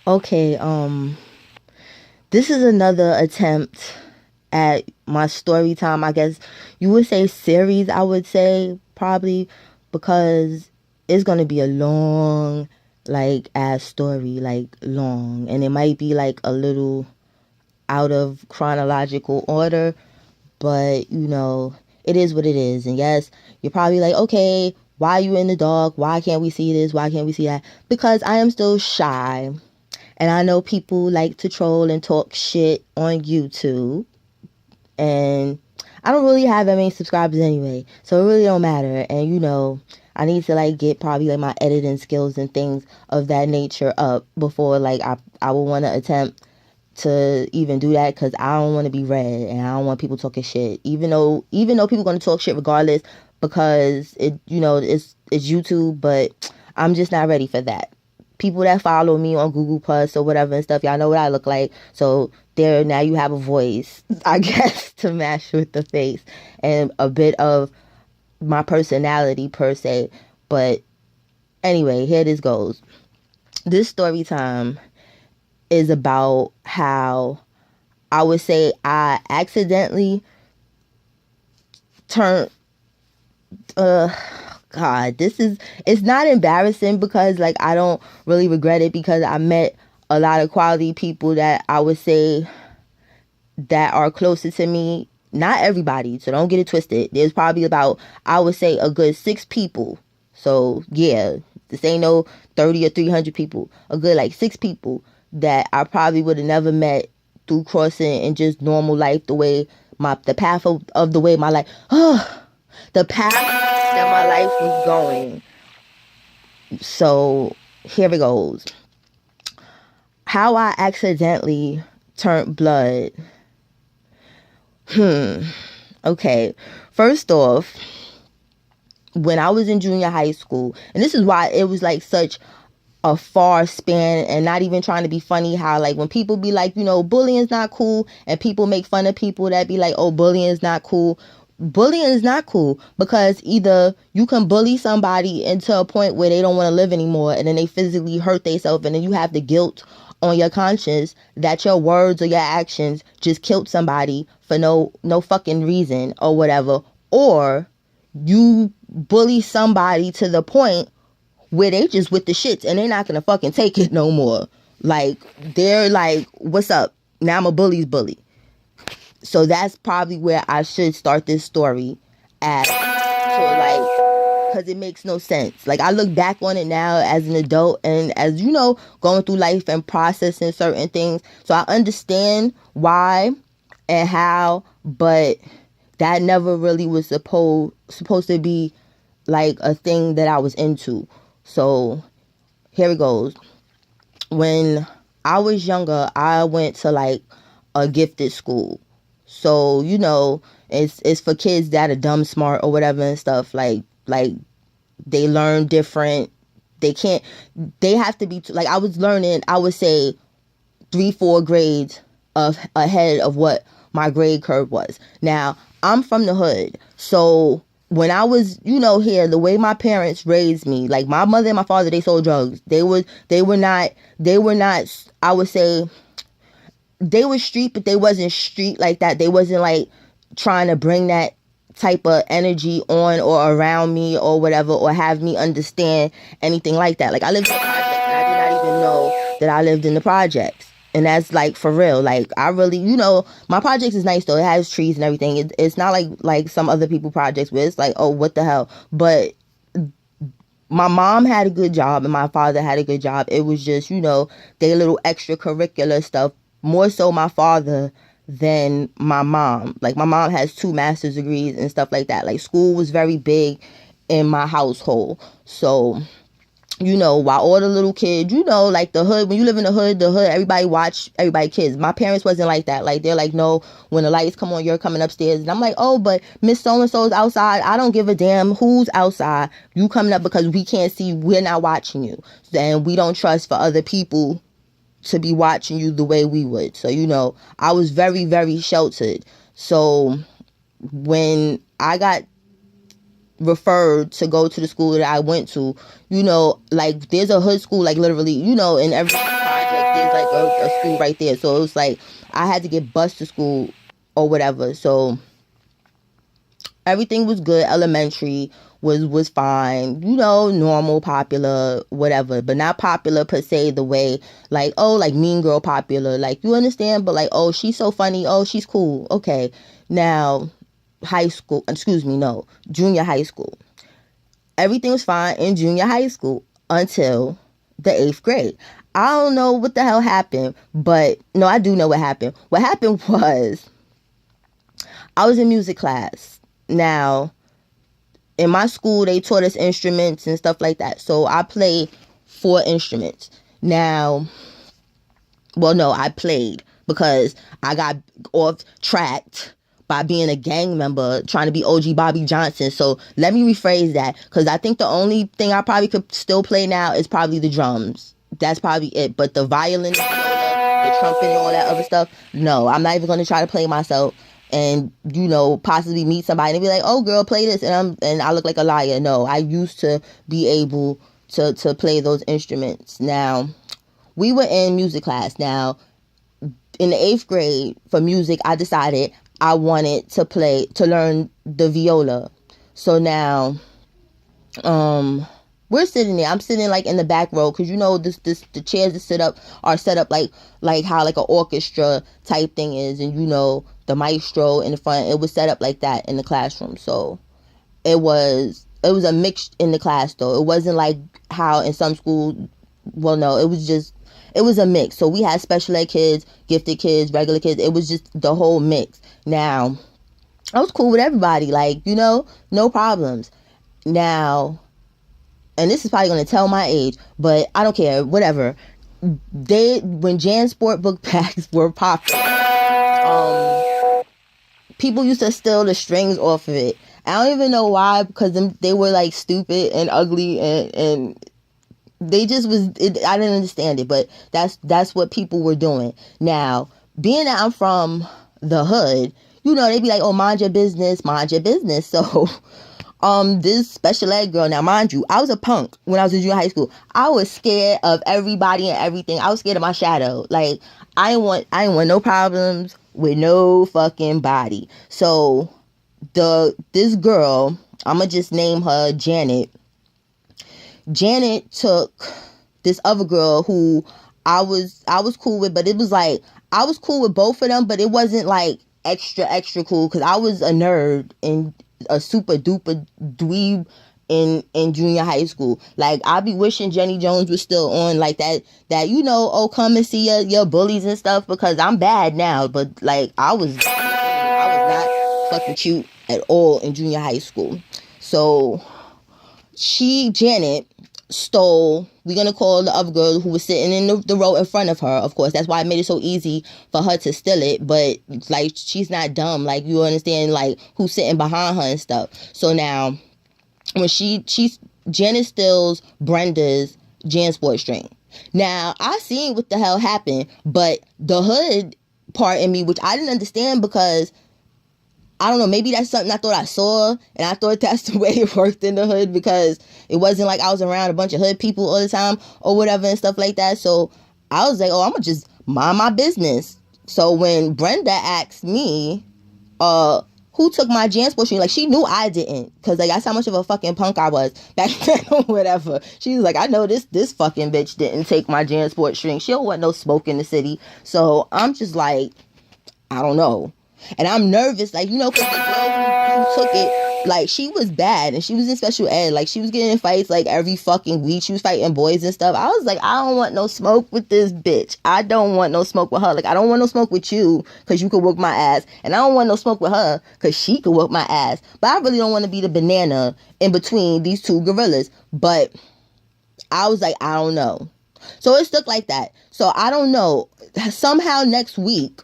Okay, this is another attempt at my story time. I guess you would say series, I would say, probably, because it's gonna be a long, like, ass story, like, long. And it might be, like, a little out of chronological order, but, it is what it is. And yes, you're probably like, okay, why are you in the dark? Why can't we see this? Why can't we see that? Because I am still shy. And I know people like to troll and talk shit on YouTube. And I don't really have that many subscribers anyway. So it really don't matter. And I need to like get probably like my editing skills and things of that nature up before like I will want to attempt to even do that, because I don't want to be read and I don't want people talking shit. Even though people going to talk shit regardless, because it's YouTube, but I'm just not ready for that. People that follow me on Google Plus or whatever and stuff, y'all know what I look like. So there, now you have a voice, I guess, to match with the face and a bit of my personality per se. But anyway, here this goes. This story time is about how I would say I accidentally turned God, it's not embarrassing, because like I don't really regret it, because I met a lot of quality people that I would say that are closer to me. Not everybody, so don't get it twisted. There's probably about, I would say, a good 6 people. So yeah, this ain't no 30 or 300 people. A good like 6 people that I probably would have never met through crossing and just normal life, the path of the way my life, the path that my life was going. So here it goes. How I accidentally turned blood. Okay. First off, when I was in junior high school, and this is why it was like such a far span, and not even trying to be funny, how like when people be like, bullying's not cool, and people make fun of people that be like, oh, bullying is not cool. Bullying is not cool, because either you can bully somebody into a point where they don't want to live anymore, and then they physically hurt themselves, and then you have the guilt on your conscience that your words or your actions just killed somebody for no fucking reason or whatever. Or you bully somebody to the point where they just with the shits and they're not gonna fucking take it no more. Like, they're like, what's up? Now I'm a bully's bully. So that's probably where I should start this story at. So like, because it makes no sense. Like, I look back on it now as an adult, and as going through life and processing certain things. So I understand why and how, but that never really was supposed to be like a thing that I was into. So here it goes. When I was younger, I went to like a gifted school. So, it's for kids that are dumb smart or whatever and stuff. Like they learn different. They have to be, like, I was learning, I would say 3-4 grades ahead of what my grade curve was. Now, I'm from the hood. So when I was, here, the way my parents raised me, like my mother and my father, they sold drugs. They were not, I would say, they were street, but they wasn't street like that. They wasn't like trying to bring that type of energy on or around me or whatever, or have me understand anything like that. Like, I lived in the projects and I did not even know that I lived in the projects. And that's like for real. Like, I really, my projects is nice though. It has trees and everything. It's not like some other people projects where it's like, oh, what the hell. But my mom had a good job and my father had a good job. It was just, they little extracurricular stuff. More so my father than my mom. Like, my mom has 2 master's degrees and stuff like that. Like, school was very big in my household. So, while all the little kids, like the hood, when you live in the hood, everybody watch everybody kids. My parents wasn't like that. Like, they're like, no, when the lights come on, you're coming upstairs. And I'm like, oh, but Miss So-and-so's outside. I don't give a damn who's outside. You coming up because we can't see. We're not watching you. And we don't trust for other people to be watching you the way we would. So, I was very, very sheltered. So when I got referred to go to the school that I went to, like, there's a hood school, like, literally, in every project there's like a school right there. So it was like I had to get bused to school or whatever. So everything was good. Elementary was fine, normal, popular, whatever, but not popular per se the way like, oh, like Mean Girl popular, like, you understand, but like, oh, she's so funny, oh, she's cool. Okay, now junior high school. Everything was fine in junior high school until the 8th grade. I don't know what the hell happened, but no, I do know what happened. What happened was I was in music class. Now, in my school, they taught us instruments and stuff like that. So I played 4 instruments. Now, well, no, I played because I got off tracked by being a gang member trying to be OG Bobby Johnson. So let me rephrase that, because I think the only thing I probably could still play now is probably the drums. That's probably it. But the violin, the trumpet, and all that other stuff, no, I'm not even going to try to play myself and possibly meet somebody and be like, oh girl, play this, and I look like a liar. No, I used to be able to play those instruments. Now, we were in music class. Now, in the 8th grade for music, I decided I wanted to learn the viola. So now, we're sitting there. I'm sitting like in the back row, because the chairs that are set up like how like an orchestra type thing is, and the maestro in the front. It was set up like that in the classroom. So it was a mix in the class though. It wasn't like how in some schools. Well, no, it was a mix. So we had special ed kids, gifted kids, regular kids. It was just the whole mix. Now, I was cool with everybody, like, no problems. Now, and this is probably going to tell my age, but I don't care, whatever. When JanSport book bags were popular, people used to steal the strings off of it. I don't even know why, because they were like stupid and ugly, and they just I didn't understand it, but that's what people were doing. Now, being that I'm from the hood, they be like, oh, mind your business. So this special ed girl, now mind you, I was a punk when I was in junior high school. I was scared of everybody and everything. I was scared of my shadow. Like, I didn't want no problems with no fucking body. So this girl, I'ma just name her Janet. Janet took this other girl who I was cool with, but it was like I was cool with both of them, but it wasn't like extra cool, because I was a nerd and a super duper dweeb in junior high school. Like, I be wishing Jenny Jones was still on, like that oh, come and see your bullies and stuff, because I'm bad now, but like I was not fucking cute at all in junior high school. So Janet stole, we're gonna call the other girl who was sitting in the row in front of her, of course. That's why it made it so easy for her to steal it. But like, she's not dumb, like, you understand, like, who's sitting behind her and stuff. So now, when Janet steals Brenda's JanSport string. Now, I seen what the hell happened, but the hood part in me, which I didn't understand, because I don't know, maybe that's something I thought I saw, and I thought that's the way it worked in the hood, because it wasn't like I was around a bunch of hood people all the time or whatever and stuff like that. So I was like, oh, I'm gonna just mind my business. So when Brenda asked me, who took my JanSport string, like, she knew I didn't, because like, that's how much of a fucking punk I was back then or whatever. She was like, I know this fucking bitch didn't take my JanSport string. She don't want no smoke in the city. So I'm just like, I don't know. And I'm nervous, like, because the girl who took it, like, she was bad, and she was in special ed. Like, she was getting in fights, like, every fucking week. She was fighting boys and stuff. I was like, I don't want no smoke with this bitch. I don't want no smoke with her. Like, I don't want no smoke with you, because you could whoop my ass. And I don't want no smoke with her, because she could whoop my ass. But I really don't want to be the banana in between these two gorillas. But I was like, I don't know. So it stuck like that. So I don't know. Somehow next week,